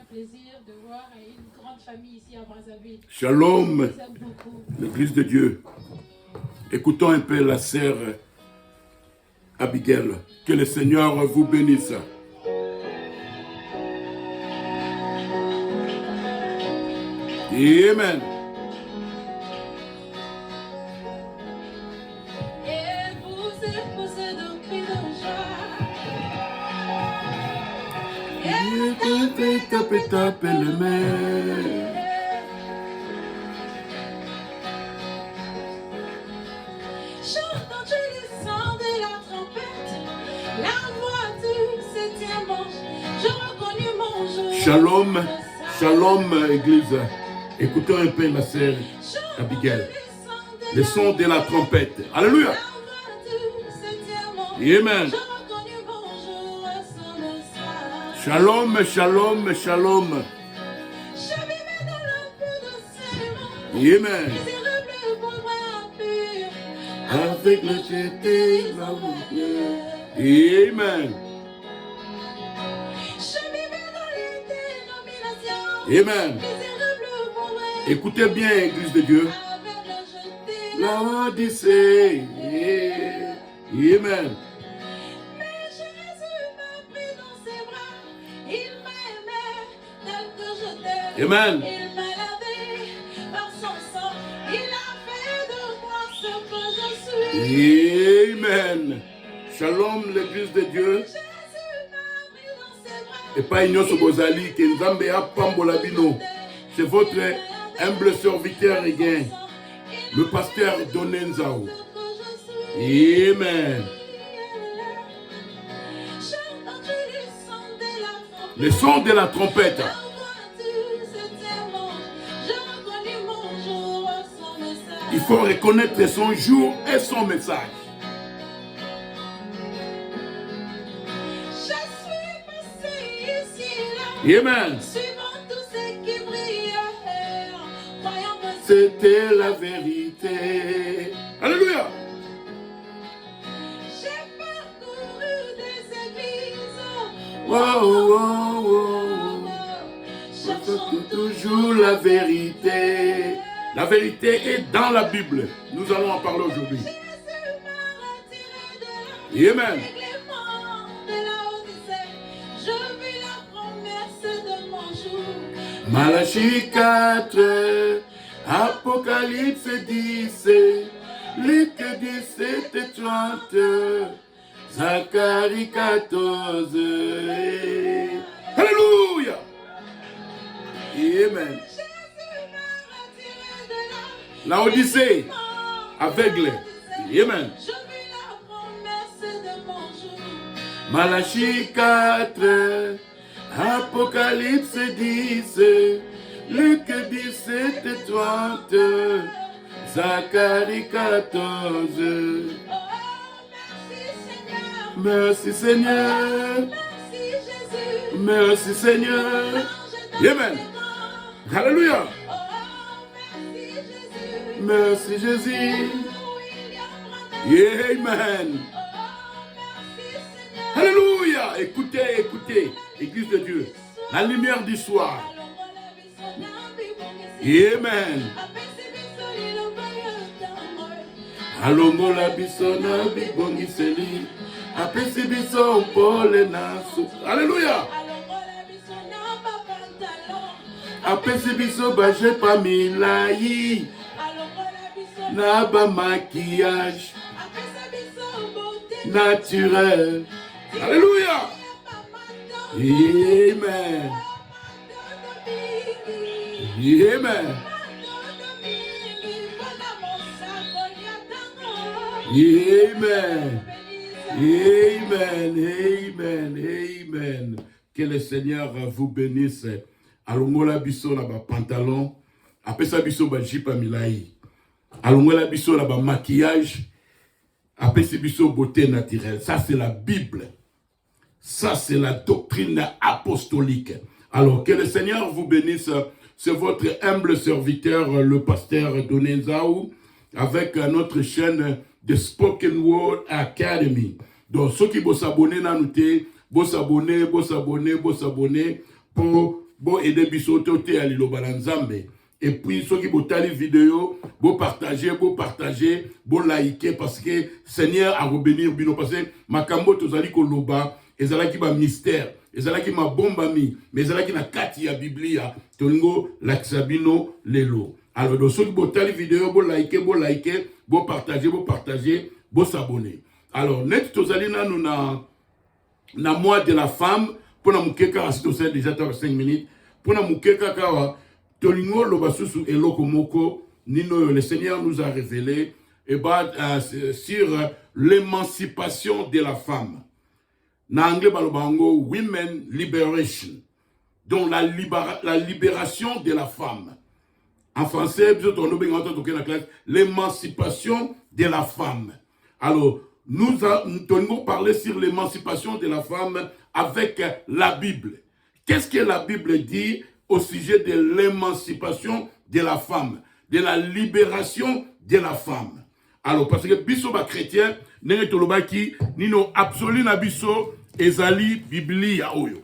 plaisir de voir une grande famille ici à Brazzaville. Shalom, l'Église de Dieu. Écoutons un peu la sœur Abigail. Que le Seigneur vous bénisse. Amen. Et vous épousez de cris de joie. Et taper les mains. J'entends le son de la trompette, la voix du septième ange. Je reconnus mon jour. Shalom, shalom, Église. Écoutons un peu la sœur Abigail. Le son de la trompette. Alléluia. Amen. Shalom, shalom, shalom. Amen. Avec le jeté, Amen. Amen. Écoutez bien, Église de Dieu. L'Odyssée. Amen. Mais Jésus m'a pris dans ses bras. Il m'aimait tel que je t'aime. Amen. Il m'a lavé par son sang. Il a fait de moi ce que je suis. Amen. Shalom, l'Église de Dieu. Jésus m'a pris dans ses bras. Et pas ignoce Bozali, que Nzambe a Pambolabino. C'est votre humble serviteur Regain, le pasteur Donenzao. Amen. Le son de la trompette. Il faut reconnaître son jour et son message. Amen. C'était la vérité. Alléluia. J'ai parcouru des églises. Wow, wow, wow. Cherchant Toujours la vérité. La vérité est dans la Bible. Nous allons en parler aujourd'hui. Amen. Malachie 4, Apocalypse 10, Luc 17 et 30, Zacharie 14. Alléluia. Amen. La Odyssée, aveugle. Amen. Malachie 4, Apocalypse 10, Luc 17 et 30, Zacharie 14. Merci Seigneur. Merci Seigneur. Amen. Alléluia. Merci Jésus. Amen. Alléluia. Écoutez, écoutez, Église de Dieu. La lumière du soir. Amen. Alongola bisona bibongiseli. Apesi biso pole nasu. Alléluia. Apesi biso baje pa milai. Na ba maquillage naturel. Alléluia. Amen. Amen. Amen. Amen. Amen. Amen. Que le Seigneur vous bénisse. Alongola biso na ba pantalon. Apesa biso ba jipa milai. Alongola biso na ba maquillage. Apesa biso beauté naturelle. Ça c'est la Bible. Ça c'est la doctrine apostolique. Alors que le Seigneur vous bénisse. C'est votre humble serviteur, le pasteur Donenzao, avec notre chaîne de Spoken Word Academy. Donc, ceux qui vont s'abonner, vous s'abonner pour bon aider biso toté à liloba na nzambe. Et puis ceux qui botali vidéo, bon partager, bon liker parce que Seigneur a revenir bino parce que makambo tozali koloba ezalaki ba mystère, ezalaki ma bomba mi, mais ezalaki na kati ya Biblia tolingo lakisa bino lelo. Alors donc ceux qui botali vidéo, bon liker, bon partager, bon s'abonner. Alors net tozali na nous na mois de la femme pour na mukeka asito déjà 5 minutes pour na mukeka kawa tolingo lobasusu eloko moko nino le Seigneur nous a révélé sur l'émancipation de la femme. Na anglais balobango women liberation. Donc la libération de la femme. En français, l'émancipation de la femme. Alors, nous allons parler sur l'émancipation de la femme avec la Bible. Qu'est-ce que la Bible dit au sujet de l'émancipation de la femme, de la libération de la femme? Alors, parce que biso ba chrétien, nenge tolobaki, nino absolu na biso ezali Biblia oyo.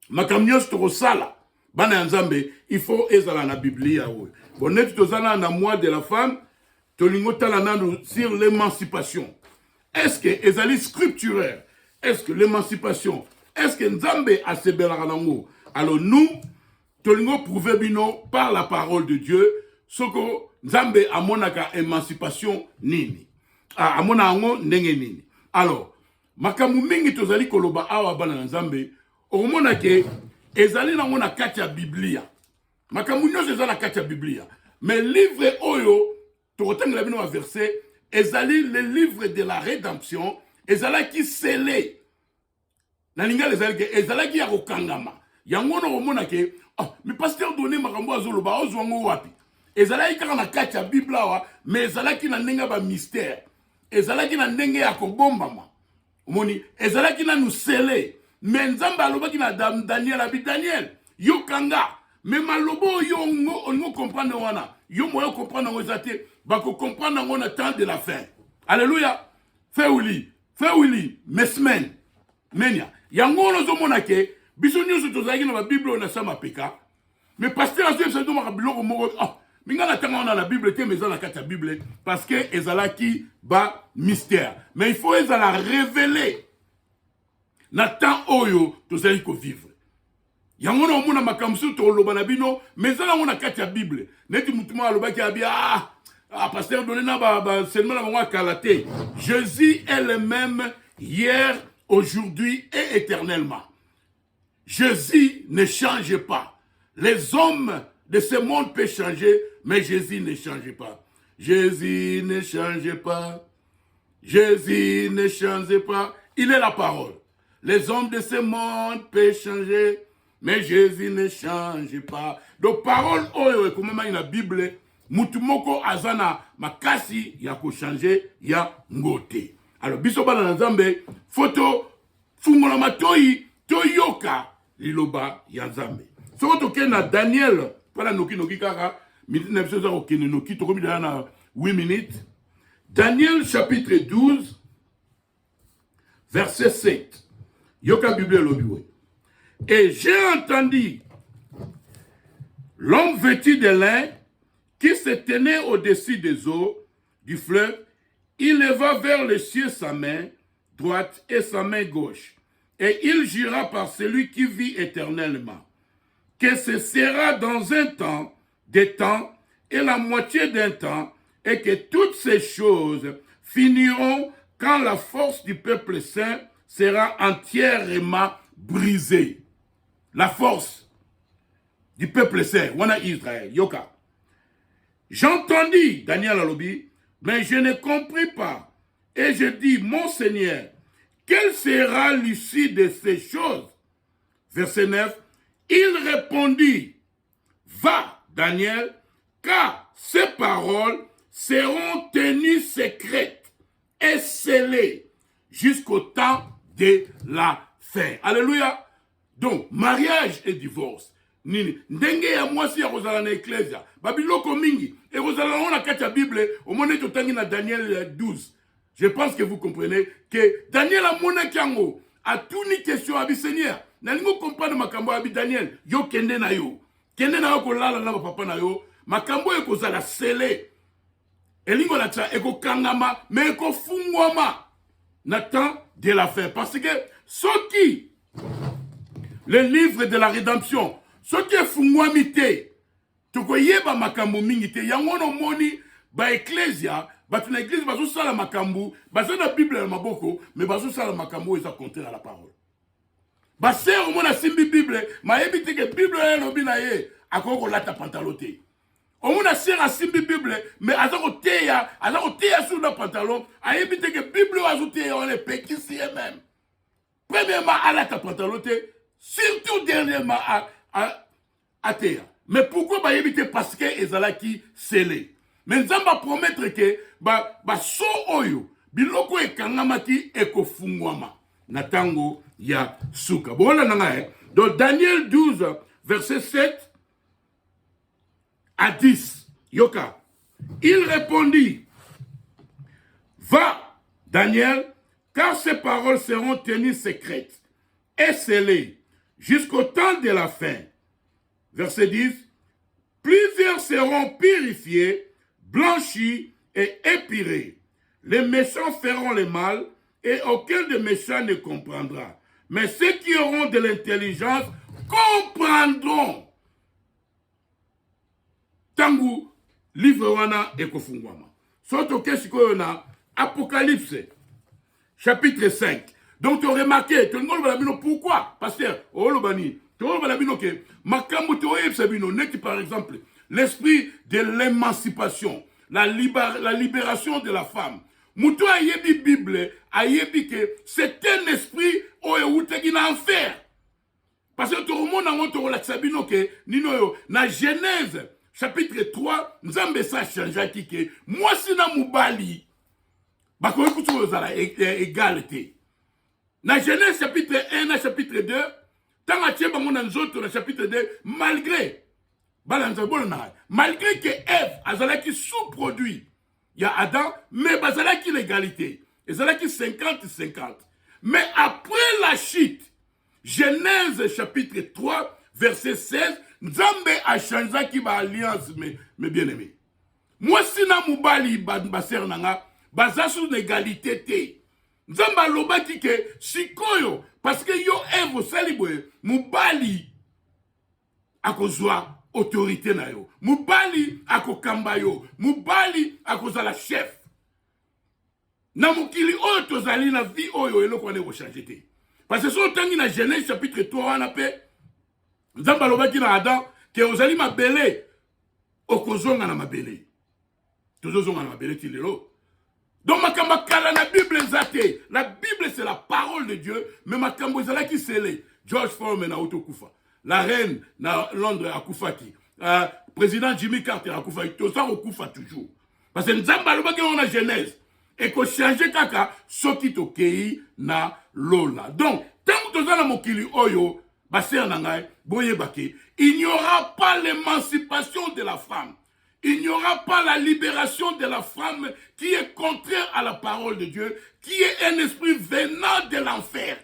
Makamnyos torosala, bana nzambe, il faut ezala na Biblia oyo. Bon, net tozala na mois de la femme, tolingo talana sur l'émancipation. Est-ce que ezali scripturaire? Est-ce que l'émancipation? Est-ce que nzambe a sebelaka nango? Alors nous, tolingo prouver bino par la parole de Dieu, soko nzambe amonaka émancipation nini. Amona ango ndenge nini. Alors, makamu mingi tozali koloba awa bana nzambe, omona ke ezali nango na kati ya Biblia. Makamu nyonso ezali na kati ya Biblia. Mais livre oyo, tokotangela bino ma verset, ezali le livre de la rédemption, ezala ki scellé. Na linga ezali ke ezala ki ya kokangama. Yango na omona ke, mais pasteur donné makambo azoloba ozwango wapi. Ezala ikaka na kati ya Biblia wa, mais ezala ki na ndenge ba mystère. Ezala ki na ndenge ya kobombama. Omoni, ezala ki na nous scellé. Mais nzambe alobaki na Daniel abi Daniel, yo kanga. Mais malobo yo on comprendre wana. Yo moyo comprendre ngo zate, bako comprendre ngo na temps de la fin. Alléluia. Fais Willy, mesmen. Menya. Yango no zo monake, biso nyoso tozaki na ba Bible na sama peka. Mais pasteur aso ça do makabiloko moko minga na tanga na la Bible te mais dans la carte Bible parce que ezalaki ba mystère. Mais il faut ezala révéler. Na temps oyo tozali ko vivre. Yango na omona makamsu to loba na bino mais ezala ngona kati ya Bible. Neti mutuma alobaki abia pasteur donné na ba seulement na ngwa kalate. Jésus est le même hier, aujourd'hui et éternellement. Jésus ne change pas. Les hommes de ce monde peuvent changer, mais Jésus ne change pas. Jésus ne change pas. Jésus ne change pas. Il est la parole. Les hommes de ce monde peuvent changer, mais Jésus ne change pas. Donc, parole, oyo, comme même la Bible, mutumoko azana makasi ya ko changer ya ngote. Alors, biso bana na Nzambe, photo fungola matoi toyoka liloba ya Nzambe. Soko toke na Daniel, pala noki kaka, minute na biso za okene noki tokomi na 8 minutes. Daniel chapitre 12 verset 7. Yoka Bible lobiwe. Et j'ai entendu l'homme vêtu de lin qui se tenait au-dessus des eaux du fleuve. Il leva vers le ciel sa main droite et sa main gauche. Et il jura par celui qui vit éternellement que ce sera dans un temps, des temps et la moitié d'un temps, et que toutes ces choses finiront quand la force du peuple saint sera entièrement brisée. La force du peuple saint, wana Israël, yoka. J'entendis, Daniel Alobi, mais je ne compris pas. Et je dis, mon Seigneur, quelle sera l'issue de ces choses? Verset 9, il répondit, va, Daniel, car ces paroles seront tenues secrètes et scellées jusqu'au temps de la fin. Alléluia. Donc, mariage et divorce. Nini, ndenge ya mwasi ya kozala na ecclesia. Babiloko mingi. Et kozala na kati ya Bible, au moment où tangi na Daniel 12. Je pense que vous comprenez que Daniel a monaki yango a tout ni question à Seigneur. nalingo comprendre makambo abi Daniel yo kende na yo kolala na papa na yo makambo ekozala scellé elingo la tsa ekokangama mais ekofungwama na temps de la fin parce que ceux qui le livre de la rédemption ceux qui efungwami te tokoyeba makambo mingi te yango no moni ba ecclesia bato na église bazosala makambo baza na bible na maboko mais bazosala makambo eza contraire à la parole basere omona simbi bible mayebi te ke bible elobi na ye akoki kolata pantalon te omona sere asimbi bible mais aza koteya sur na pantalon ayebi te ke bible oyo azoteya wana epekisi ye même premièrement alata pantalon te surtout dernièrement ateya mais pourquoi bayebi te parce que ezalaki scellé mais nzambe apromettre ke baso oyo biloko ekangamaki ekofungwama na tango ya suka bona nanga donc Daniel 12 verset 7 à 10 yoka il répondit va Daniel car ces paroles seront tenues secrètes et scellées jusqu'au temps de la fin verset 10 plusieurs seront purifiés blanchis et épirés les méchants feront le mal et aucun des méchants ne comprendra. Mais ceux qui auront de l'intelligence comprendront. Tangu livre wana ekofungwama. Soto kesiko na Apocalypse chapitre 5. Donc tu as remarqué, tu as pourquoi pasteur Olobani, tu as dit que makambo to ebsabino net par exemple l'esprit de l'émancipation, la libération de la femme. Moutou ayebi Bible, ayebi que c'est un esprit qui na enfer. Parce que tout le monde a montré que nino na Genèse chapitre 3, nzambe sa changeaki que moi si na mubali bako ekutu ozala égalité. Na Genèse chapitre 1 na chapitre 2, tanga tieba mona nzoto na chapitre 2 malgré que Ève azalaki sous-produit il y a Adam, mais bazalaki l'égalité. Bazalaki 50-50. Mais après la chute, Genèse chapitre 3, verset 16, Nzambe a changé qui ba alliance, mais bien aimé. Moi, si na mubali baser nanga, baza sur l'égalité te. Nzambe a loba ki ke sikoyo, parce que yo Ève salibwe, mubali akozwa autorité na yo. Mubali ako kamba yo. Mubali ako zala chef. Na mukili oyo tozali na vie oyo eloko wane ko changer te. Parce que so tangi na Genèse chapitre 3 wana pe Nzamba lobaki na Adam ke ozali mabele okozonga na mabele. Tozozonga na mabele ti lelo. Donc makamba kala na Bible nzate. La Bible c'est la parole de Dieu, mais makambo zala ki scellé. George Foreman na autokufa. La reine na Londres a Koufaki. Président Jimmy Carter a Koufaki. Tout ça, on Koufa toujours. Parce que nous avons la Genèse. Et qu'on change kaka, ce qui tokei na lola. Donc, tant que nous avons mokili oyo, il n'y aura pas l'émancipation de la femme. Il n'y aura pas la libération de la femme qui est contraire à la parole de Dieu, qui est un esprit venant de l'enfer.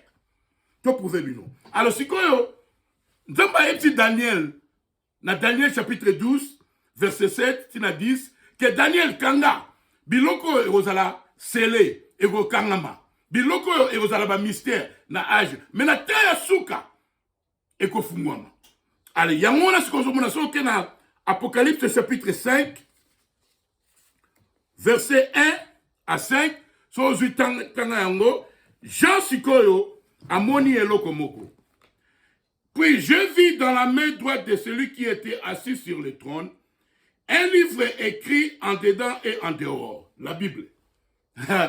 Que pouvez-vous? Alors, si Nzamba eti Daniel, na Daniel chapitre 12, verset 7, tina 10, que Daniel kanga, biloko erozala scellé, ego kangama, biloko erozala ba mystère, na âge, mais na taya suka, eko fungwama. Allez, yamona sikonzo soke na Apocalypse chapitre 5, verset 1 à 5, so zui tanga yango, Jean sikoyo, amoni eloko moko. Puis je vis dans la main droite de celui qui était assis sur le trône un livre écrit en dedans et en dehors, la Bible.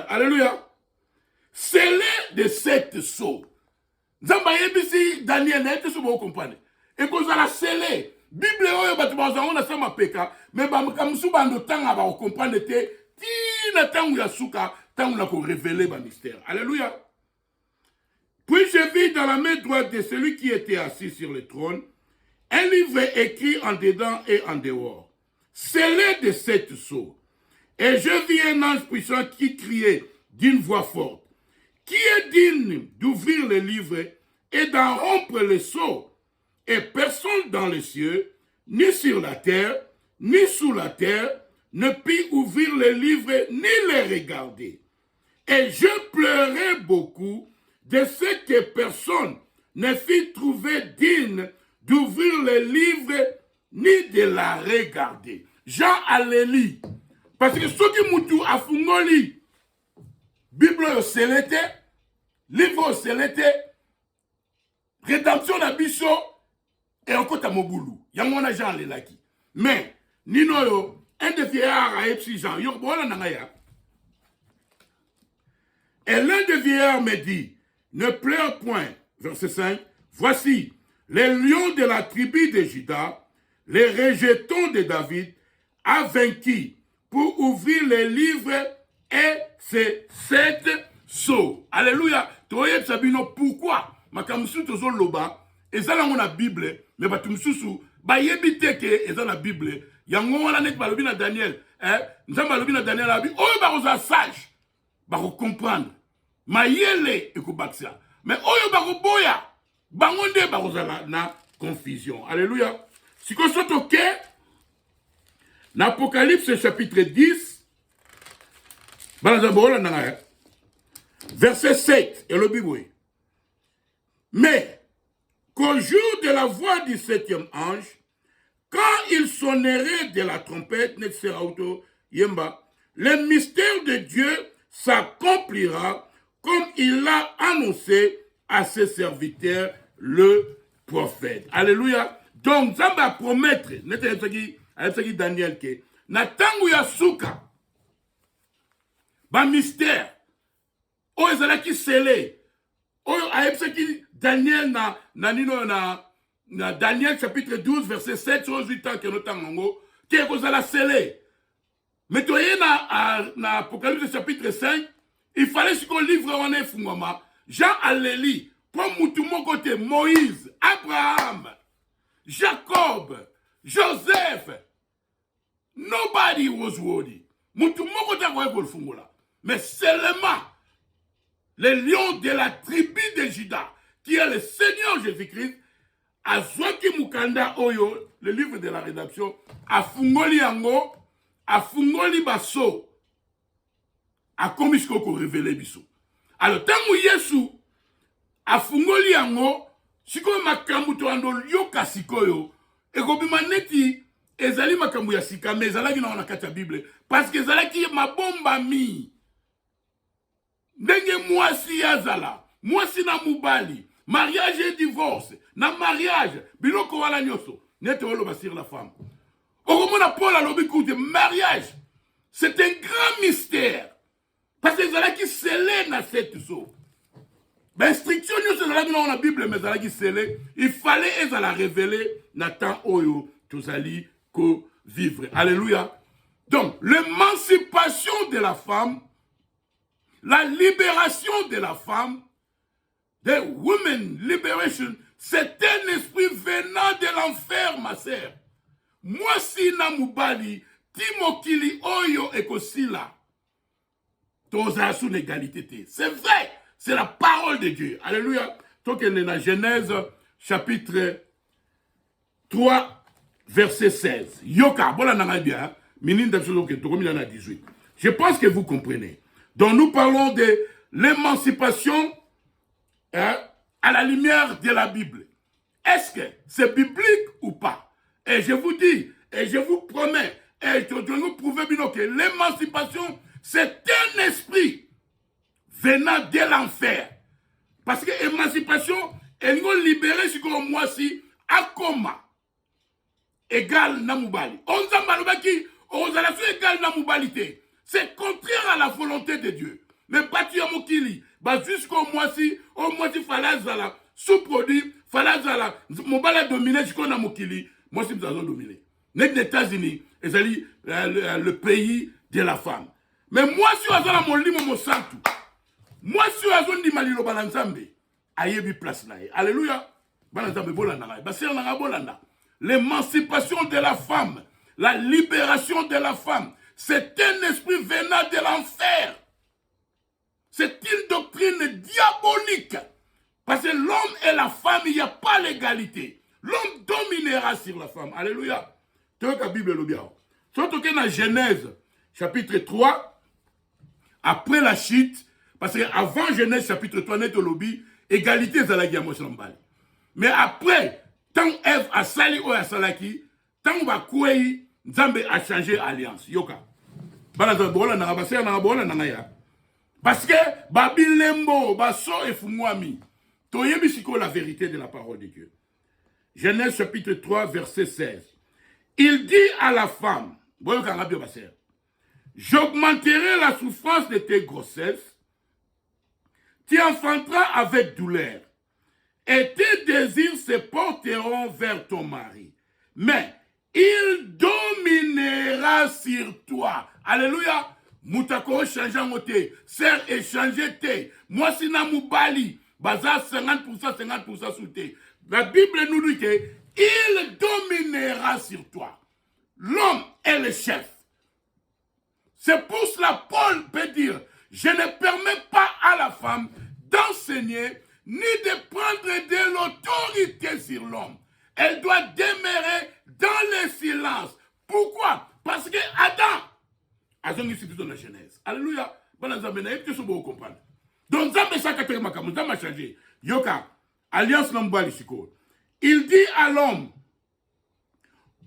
Alléluia. Scellé de 7 sceaux. Nzamba yebisi Daniel na ete so bo comprendre. Et qu'on a scellé. Bible oyo batu bazango na sama peka, mais ba kamsu bando tanga ba comprendre te ti na tangu ya suka, tangu na ko révéler ba mystère. Alléluia. Puis je vis dans la main droite de celui qui était assis sur le trône un livre écrit en dedans et en dehors, scellé de 7 sceaux. Et je vis un ange puissant qui criait d'une voix forte, qui est digne d'ouvrir le livre et d'en rompre les sceaux. Et personne dans les cieux, ni sur la terre, ni sous la terre, ne put ouvrir les livres ni les regarder. Et je pleurais beaucoup de ce que personne ne fut trouvé digne d'ouvrir les livres ni de la regarder. Jean Alléli. Parce que ceux qui moutou a fungoli, Bible au selete, livre au selete, rédemption d'abisso, et encore à Moboulou. Yamona Jean Alélaki. Mais, Nino yo, un des vieillards a épsi Jean, yo, voilà nangaya. Et l'un des vieillards me dit, ne pleure point, verset 5, voici, les lions de la tribu de Juda, les rejetons de David, a vaincu pour ouvrir les livres et ces 7 sceaux. Alléluia. Toye Sabino, pourquoi? Makamusu tozo loba, et ça dans la Bible, mais batumsusu, ba yebite ke et dans la Bible, yango wana net balobi na Daniel, nzamba balobi na Daniel abi, oyo ba oza sage, ba ko comprendre. Mayele ekubaksia. Mais oyo ba ko boya, bangonde ba oza na confusion. Alléluia. Si qu'on soit OK, l'Apocalypse chapitre 10, verset 7, et le Bible. Mais qu'au jour de la voix du 7e ange, quand il sonnerait de la trompette, le mystère de Dieu s'accomplira comme il l'a annoncé à ses serviteurs, le prophète. Alléluia. Donc, ça va promettre, Daniel, que Natangu Yasuka, ba mystère, o ezalaki scellé, o aepsaki Daniel na Daniel chapitre 12 verset 7 sur 8 ans que nous t'en qui kozala scellé. Mais tu es na Apocalypse chapitre 5, il fallait ce qu'on livre en effungama. Jean Alléli, pour mon côté, Moïse, Abraham, Jacob, Joseph, nobody was worthy. Mais seulement les lions de la tribu de Juda, qui est le Seigneur Jésus-Christ, a Zoki Mukanda Oyo, le livre de la rédaction, a Fungoli Yango, a Fungoli Basso, a Komisko ko révélé Bisso. Alors, tant que Yesu a Fungoli Yango, si comme makambu to ando yoka sikoyo, et kobima neti ezali makambu ya sika, mais ezalaki na kati ya Bible, parce que ezalaki mabomba mi. Ndenge mwasi yazala, mwasi na mubali, mariage et divorce, na mariage, biloko wala nyoso, nete wolo basir la femme. Oromona Paul a lobi koute, mariage, c'est un grand mystère, parce que ezalaki scellé na cette so. L'instruction dans la Bible, mais il fallait la révéler dans temps oyo tozali ko vivre. Alléluia. Donc, l'émancipation de la femme, la libération de la femme, the women liberation, c'est un esprit venant de l'enfer, ma sœur. Moi, si na mubali, timokili oyo ekosila, toza sous l'égalité. C'est vrai. C'est la parole de Dieu. Alléluia. Donc, on est dans Genèse, chapitre 3, verset 16. Yoka, voilà, on a bien. Je pense que vous comprenez. Donc, nous parlons de l'émancipation à la lumière de la Bible. Est-ce que c'est biblique ou pas? Et je vous dis, et je vous promets, et je vais vous prouver que l'émancipation, c'est un esprit venant de l'enfer. Parce que l'émancipation, elle nous libérée sur moi si à coma égal namoubali. On s'embalobaki, on s'en égal namoubalité. C'est contraire à la volonté de Dieu. Mais pas tu as mon kili. Bah jusqu'au mois si falazala, sous-produit, falazala, mon bala dominé jusqu'au namokili, moi si nous avons dominé. Les États-Unis, le pays de la femme. Mais moi si on a mon lit, mon sang tout. Moi, si je suis dit malilo balanzambe, ayebi place nae. Alléluia. Balanzambe bolanda. Basir nanga bolanda. L'émancipation de la femme, la libération de la femme, c'est un esprit venant de l'enfer. C'est une doctrine diabolique Parce que l'homme et la femme, il n'y a pas l'égalité. L'homme dominera sur la femme. Alléluia. Tu vois la Bible le bien. Surtout que dans Genèse, chapitre 3, après la chute, parce qu'avant Genèse, chapitre 3, net au lobby, égalité, c'est la guerre. Mais après, tant Ève a sali ou a salaki, tant va kouei, Nzambe a changé alliance. Yoka. Parce que Babilembo, Baso et Fumwami, Toyebi siko la vérité de la parole de Dieu. Genèse chapitre 3, verset 16. Il dit à la femme, j'augmenterai la souffrance de tes grossesses, tu enfanteras avec douleur, et tes désirs se porteront vers ton mari. Mais il dominera sur toi. Alléluia. Moutako changeant te, serre échanger te, moi si na moubali, baza 50%, 50% sous te. La Bible nous dit que il dominera sur toi. L'homme est le chef. C'est pour cela Paul peut dire, je ne permets pas à la femme d'enseigner ni de prendre de l'autorité sur l'homme. Elle doit demeurer dans le silence. Pourquoi? Parce que Adam a dans la Genèse. Alléluia. Donc, Zambé a changé. Yoka, alliance Nambalishiko. Il dit à l'homme,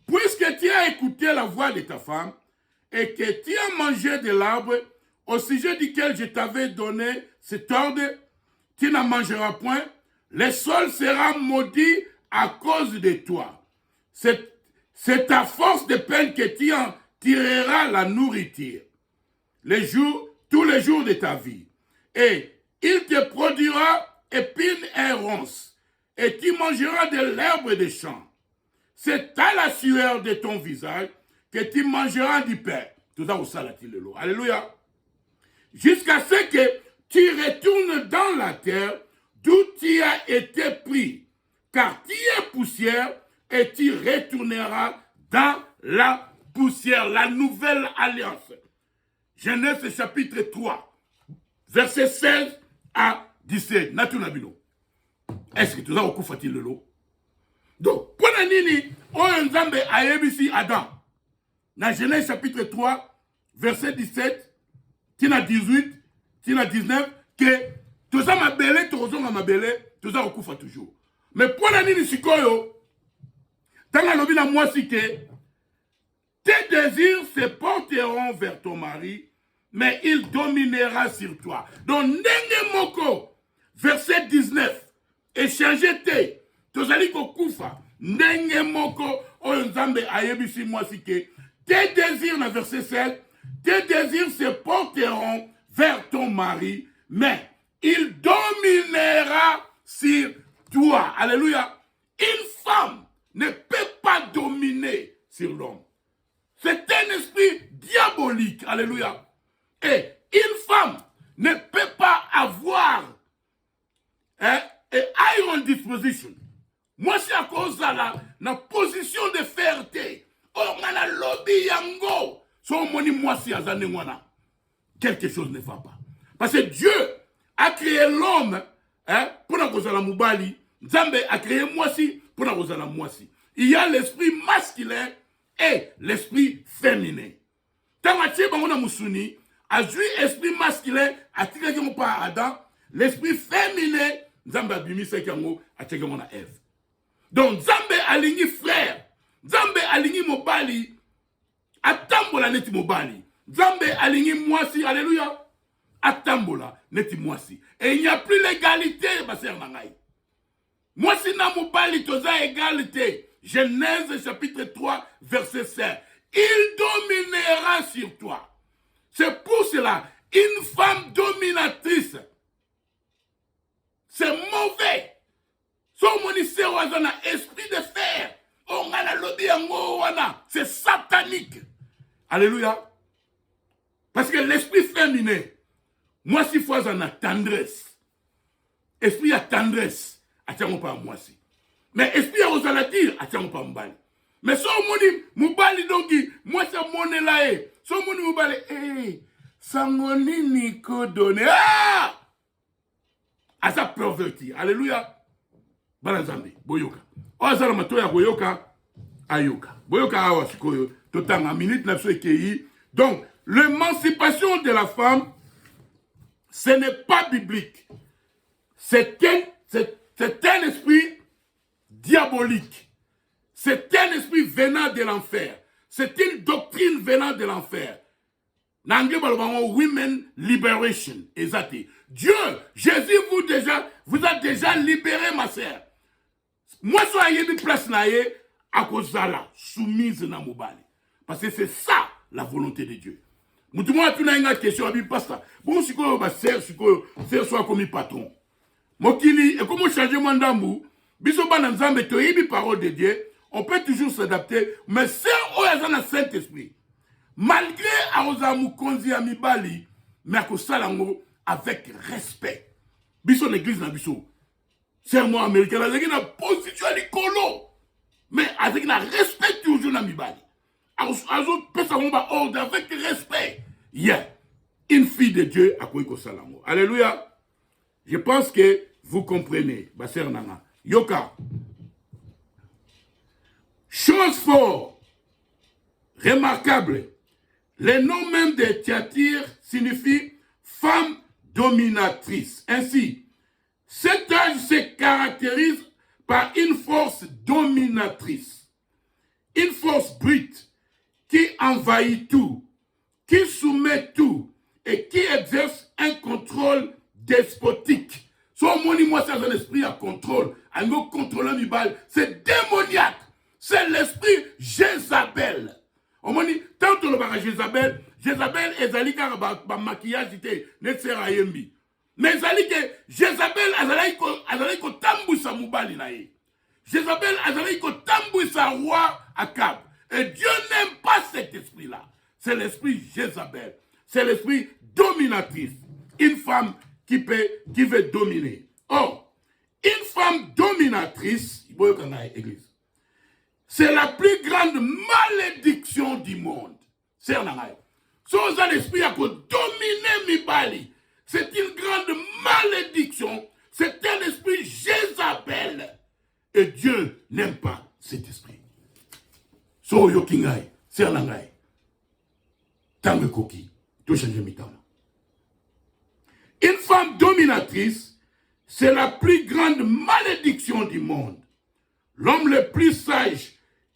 puisque tu as écouté la voix de ta femme et que tu as mangé de l'arbre au sujet duquel je t'avais donné cet ordre, tu n'en mangeras point, le sol sera maudit à cause de toi. C'est ta force de peine que tu en tireras la nourriture tous les jours de ta vie. Et il te produira épines et ronces, et tu mangeras de l'herbe des champs. C'est à la sueur de ton visage que tu mangeras du pain. Tout ça, au salatil de l'eau. Alléluia. Jusqu'à ce que tu retournes dans la terre d'où tu as été pris. Car tu es poussière et tu retourneras dans la poussière. La nouvelle alliance. Genèse chapitre 3, verset 16 à 17. Natunabino. Est-ce que tout ça, au coup, faut-il le lot? Donc, pour la nini, on Nzambe a ébisi Adam. Dans Genèse chapitre 3, verset 17, tina 18, tina 19, que tout ça m'a belé, tout ça au coup, faut toujours. Mais pour la nini, sikoyo, tant que l'objet à moi, si que tes désirs se porteront vers ton mari, mais il dominera sur toi. Donc, Nenge Moko, verset 19, échanger te, tozali kokufa, Nenge Moko, Nzambe ayebisi moi si que tes désirs, dans verset 16, tes désirs se porteront vers ton mari, mais il dominera sur toi. Alléluia. Une femme ne peut pas dominer sur l'homme. C'est un esprit diabolique. Alléluia. Et une femme ne peut pas avoir un iron disposition. Moi, c'est à cause de la position de fierté. Oh, on a lobby yango. So, moi, si quelque chose ne va pas. Parce que Dieu a créé l'homme pour la cause de la moubali. Nzambe a créé moi si pour la cause de la moi si. Il y a l'esprit masculin et l'esprit féminin. Tant que on a Moussuni, a joué l'esprit masculin, a tiré comme pas Adam, l'esprit féminin, Nzambe a bimi ce qu'il a tiré comme Ève. Donc Nzambe a ligné frère, Nzambe a ligné mobali, atambola neti mobali, Nzambe a ligné moi si, alléluia, atambola neti moi si. Et il n'y a plus l'égalité, ma sœur Nangaï. Moi si na mobali toza égalité. Genèse chapitre 3, verset 7. Il dominera sur toi. C'est pour cela, une femme dominatrice, c'est mauvais. Son monisère a un esprit de fer. On a la lobby c'est satanique. Alléluia. Parce que l'esprit féminin, moi si fois on a tendresse. Esprit à tendresse, attends pas moi si. Mais esprit à osalatir, attends pas mbali. Mais son moni mubali dongi, moi ça monnaie là eh. Son moni mubali eh sangoni niko donné. Ah! aza perverti. Alléluia. Banazambe, boyoka. Oazala matoya boyoka, ayoka. Boyoka awa sikoyo, totanga minute na ekei. Donc, l'émancipation de la femme, ce n'est pas biblique. C'est un esprit diabolique. C'est un esprit venant de l'enfer. C'est une doctrine venant de l'enfer. Women liberation. Exact. Dieu, Jésus vous a déjà libéré, ma sœur. Moi, soyez une place naïe à cause de la soumise na mobali. Parce que c'est ça la volonté de Dieu. Moutouma tu n'as une question à bi pasteur. Bon si ko ba sœur soit comme patron. Mokili et comment changer mandambu biso bana nzambe to yibi parole de Dieu, on peut toujours s'adapter mais c'est au Saint-Esprit. Malgré aozamu konzi ya mibali mais ko salango avec respect. Biso l'église na biso. Serment américain avec une position à l'écolo. Mais avec un respect toujours na mibali. Azo pesa ngomba ordre avec respect. Yeah. Une fille de Dieu a quoi salango. Alléluia. Je pense que vous comprenez. Baser nana. Yoka. Chose fort, remarquable. Le nom même de Thyatire signifie femme dominatrice. Ainsi, cet âge se caractérise par une force dominatrice, une force brute qui envahit tout, qui soumet tout et qui exerce un contrôle despotique. Soit moi, c'est un esprit à contrôle, un mot contrôlant du bal, c'est démoniaque, c'est l'esprit Jézabel. On m'a dit, tant que le Jézabel, Jézabel est allé car le maquillage était nécessaire. Mais Jézabel azalai ko tambousa mubali nae. Jézabel azalai ko tambousa roi Akab. Et Dieu n'aime pas cet esprit-là. C'est l'esprit Jézabel. C'est l'esprit dominatrice. Une femme qui veut dominer. Or, une femme dominatrice, c'est la plus grande malédiction du monde. C'est un arabe. Sans un esprit à dominer Mibali. C'est une grande malédiction. C'est un esprit Jézabel. Et Dieu n'aime pas cet esprit. So yokingai, c'est un arabe. Tangue koki, tout change mitama. Une femme dominatrice, c'est la plus grande malédiction du monde. L'homme le plus sage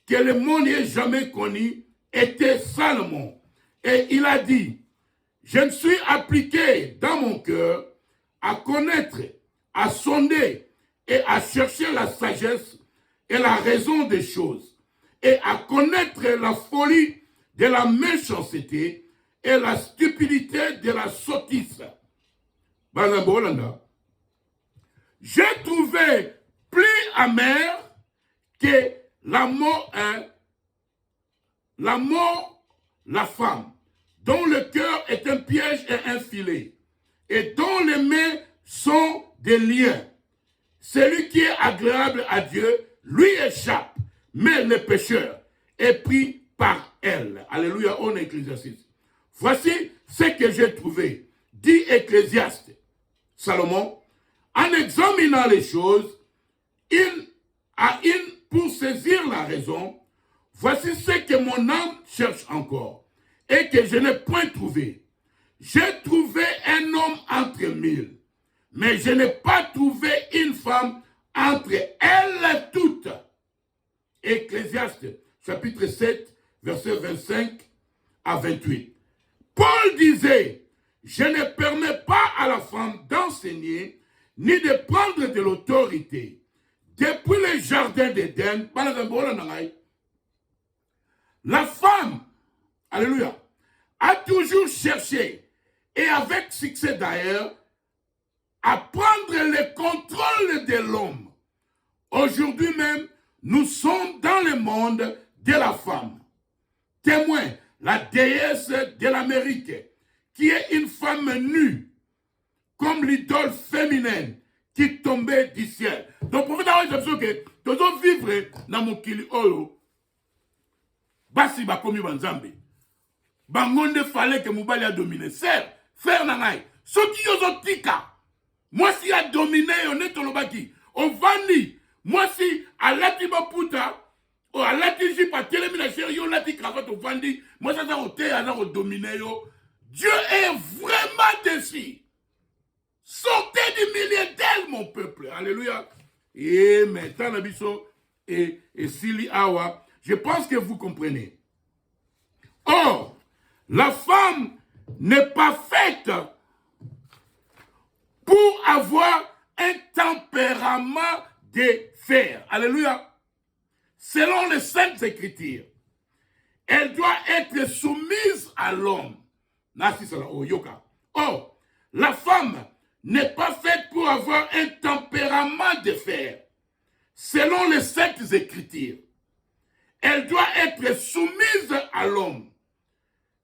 que le monde ait jamais connu était Salomon. Et il a dit, je me suis appliqué dans mon cœur à connaître, à sonder et à chercher la sagesse et la raison des choses, et à connaître la folie de la méchanceté et la stupidité de la sottise. J'ai trouvé plus amer que la mort, la femme, dont le cœur est un piège et un filet, et dont les mains sont des liens. Celui qui est agréable à Dieu, lui échappe, mais le pécheur est pris par elle. Alléluia, on est Ecclésiaste. Voici ce que j'ai trouvé, dit Ecclésiaste. Salomon, en examinant les choses, pour saisir la raison, voici ce que mon âme cherche encore et que je n'ai point trouvé. J'ai trouvé un homme entre mille, mais je n'ai pas trouvé une femme entre elles toutes. Ecclésiaste, chapitre 7, versets 25 à 28. Paul disait, je ne permets pas à la femme d'enseigner ni de prendre de l'autorité. Depuis le jardin d'Éden, la femme, alléluia, a toujours cherché, et avec succès d'ailleurs, à prendre le contrôle de l'homme. Aujourd'hui même, nous sommes dans le monde de la femme. Témoin, la déesse de l'Amérique, qui est une femme nue, comme l'idole féminine qui tombait du ciel. Donc, pour vous dire que nous devons vivre dans mon kili oyo, basi bakomi banzambe. Bangonde fallait que Moubali a dominé. Frère nangai, ceux qui ont tika, Moi, si a dominé, on est au baki. On vandi. Moi, si a lati baputa, ou a lati jipa, télémina chéri, yo lati cravate au vandi. Moi, ça a été à la dominé, yo. Dieu est vraiment déçu. Sortez du milieu d'elle, mon peuple. Alléluia. Et maintenant, et Sili Awa, je pense que vous comprenez. Or, la femme n'est pas faite pour avoir un tempérament de fer. Alléluia. Selon les Saintes Écritures, elle doit être soumise à l'homme. Or, la femme n'est pas faite pour avoir un tempérament de fer. Selon les Saintes Écritures, elle doit être soumise à l'homme.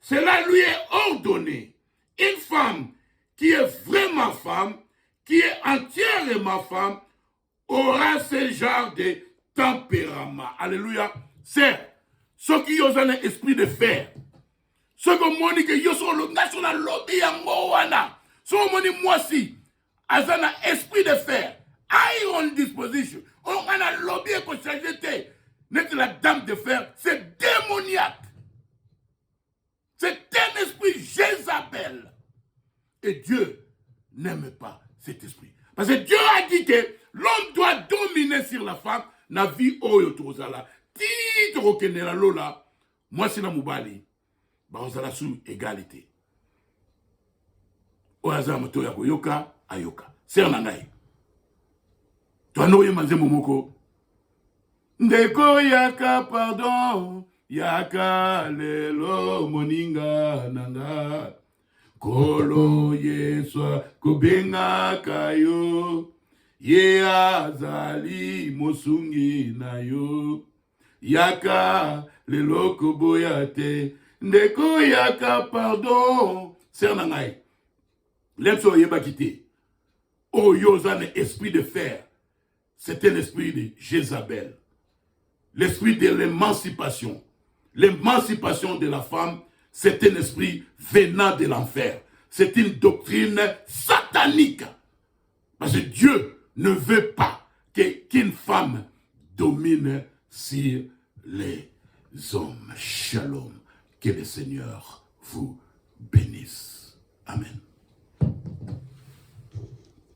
Cela lui est ordonné. Une femme qui est vraiment femme, qui est entièrement femme, aura ce genre de tempérament. Alléluia. C'est ce qui ont un esprit de fer. Ce que moi dis que yo sont le national lobby en Moana. Ce que moi dis moi si, as un esprit de fer. I on disposition. On a un lobby pour changer. N'est la dame de fer, c'est démoniaque. C'est un esprit Jézabel. Et Dieu n'aime pas cet esprit. Parce que Dieu a dit que l'homme doit dominer sur la femme. Na vie oyo tozala. Ti tokenela lola. Moi c'est na mubali. Ba ozala sous égalité. Oyaza moto ya koyoka ayoka. C'est na ngai. Toi no yemanze momoko. Ndeko yaka pardon. Yaka lelo moninga nanga. Kolo yeswa kubenga kayo. Ye azali mosungi na yo. Yaka lelo koboyate. Ndeko yaka pardon. C'est nangai. L'emso yeba kite. Oh yozane esprit de fer. C'est un esprit de Jézabel. L'esprit de l'émancipation. L'émancipation de la femme, c'est un esprit venant de l'enfer. C'est une doctrine satanique. Parce que Dieu ne veut pas qu'une femme domine sur les hommes. Shalom. Que le Seigneur vous bénisse. Amen.